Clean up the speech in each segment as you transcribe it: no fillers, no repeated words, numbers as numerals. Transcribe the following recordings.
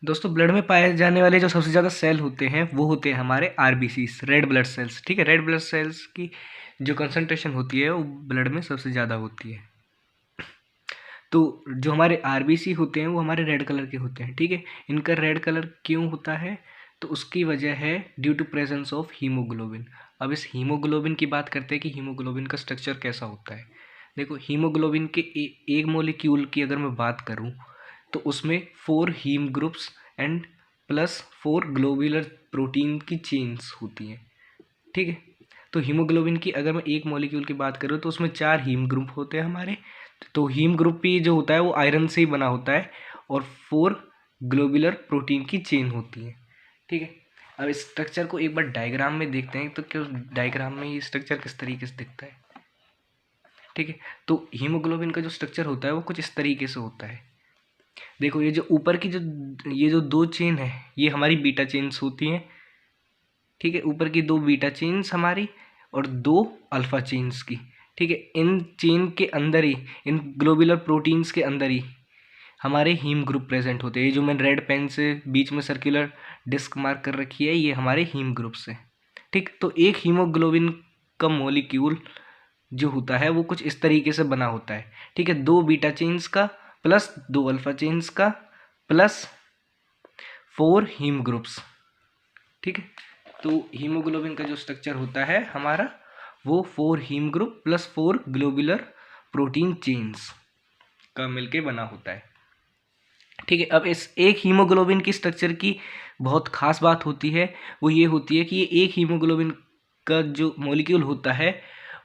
दोस्तों ब्लड में पाए जाने वाले जो सबसे ज़्यादा सेल होते हैं वो होते हैं हमारे आरबीसीज, रेड ब्लड सेल्स। ठीक है, रेड ब्लड सेल्स की जो कंसंट्रेशन होती है वो ब्लड में सबसे ज़्यादा होती है। तो जो हमारे आरबीसी होते हैं वो हमारे रेड कलर के होते हैं। ठीक है, इनका रेड कलर क्यों होता है? तो उसकी वजह है due to presence of haemoglobin. अब इस हीमोग्लोबिन की बात करते हैं कि हीमोग्लोबिन का स्ट्रक्चर कैसा होता है। देखो, हीमोग्लोबिन के एक मोलिक्यूल की अगर मैं बात करूं तो उसमें 4 haem groups and plus 4 globular protein की चेन्स होती हैं। ठीक है, तो हीमोग्लोबिन की अगर मैं एक मॉलिक्यूल की बात करूँ तो उसमें 4 हीम ग्रुप होते हैं हमारे। तो हीम ग्रुप भी जो होता है वो आयरन से ही बना होता है और 4 ग्लोबुलर प्रोटीन की चेन होती है। ठीक है, अब इस स्ट्रक्चर को एक बार डायग्राम में देखते हैं तो क्या डायग्राम में ये स्ट्रक्चर किस तरीके से दिखता है। ठीक है, तो हीमोग्लोबिन का जो स्ट्रक्चर होता है वो कुछ इस तरीके से होता है। देखो, ये जो ऊपर की ये जो 2 चेन है ये हमारी बीटा चेन्स होती हैं। ठीक है, ऊपर की 2 बीटा चेन्स हमारी और 2 अल्फा चेन्स की। ठीक है, इन चेन के अंदर ही, इन ग्लोबुलर प्रोटीन्स के अंदर ही हमारे हीम ग्रुप प्रेजेंट होते हैं। ये जो मैंने रेड पेन से बीच में सर्कुलर डिस्क मार्क कर रखी है ये हमारे हीम ग्रुप्स हैं। ठीक, तो एक हीमोग्लोबिन का मॉलिक्यूल जो होता है वो कुछ इस तरीके से बना होता है। ठीक है, 2 बीटा चेन्स का प्लस 2 अल्फा चेन्स का प्लस 4 हीम ग्रुप्स। ठीक है, तो हीमोग्लोबिन का जो स्ट्रक्चर होता है हमारा वो 4 haem group plus 4 globular protein chains का मिलके बना होता है। ठीक है, अब इस एक हीमोग्लोबिन की स्ट्रक्चर की बहुत खास बात होती है, वो ये होती है कि ये एक हीमोग्लोबिन का जो मॉलिक्यूल होता है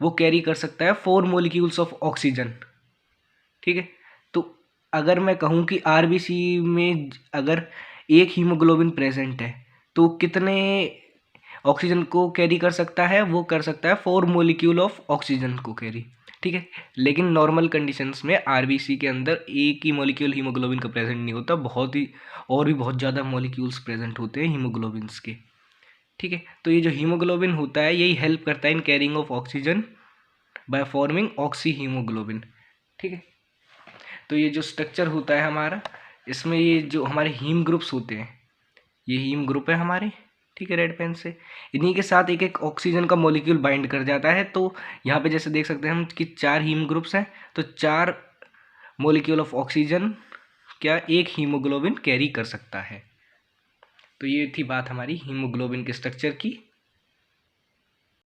वो कैरी कर सकता है 4 मॉलिक्यूल्स ऑफ ऑक्सीजन। ठीक है, तो अगर मैं कहूँ कि आरबीसी में अगर एक हीमोग्लोबिन प्रेजेंट है तो कितने ऑक्सीजन को कैरी कर सकता है? वो कर सकता है 4 मॉलिक्यूल ऑफ ऑक्सीजन को कैरी। ठीक है, लेकिन नॉर्मल कंडीशंस में आरबीसी के अंदर एक ही मॉलिक्यूल हीमोग्लोबिन का प्रेजेंट नहीं होता, बहुत ही और भी बहुत ज़्यादा मॉलिक्यूल्स प्रेजेंट होते हैं हीमोग्लोबिन्स के। ठीक है, तो ये जो हीमोग्लोबिन होता है यही हेल्प करता है in carrying of oxygen by forming oxy haemoglobin. ठीक है, तो ये जो स्ट्रक्चर होता है हमारा, इसमें ये जो हमारे हीम ग्रुप्स होते हैं ये हीम ग्रुप है हमारे। ठीक है, रेड पेन से इन्हीं के साथ एक एक ऑक्सीजन का मॉलिक्यूल बाइंड कर जाता है। तो यहाँ पे जैसे देख सकते हैं हम कि 4 हीम ग्रुप्स हैं, तो 4 मॉलिक्यूल ऑफ ऑक्सीजन क्या एक हीमोग्लोबिन कैरी कर सकता है। तो ये थी बात हमारी हीमोग्लोबिन के स्ट्रक्चर की।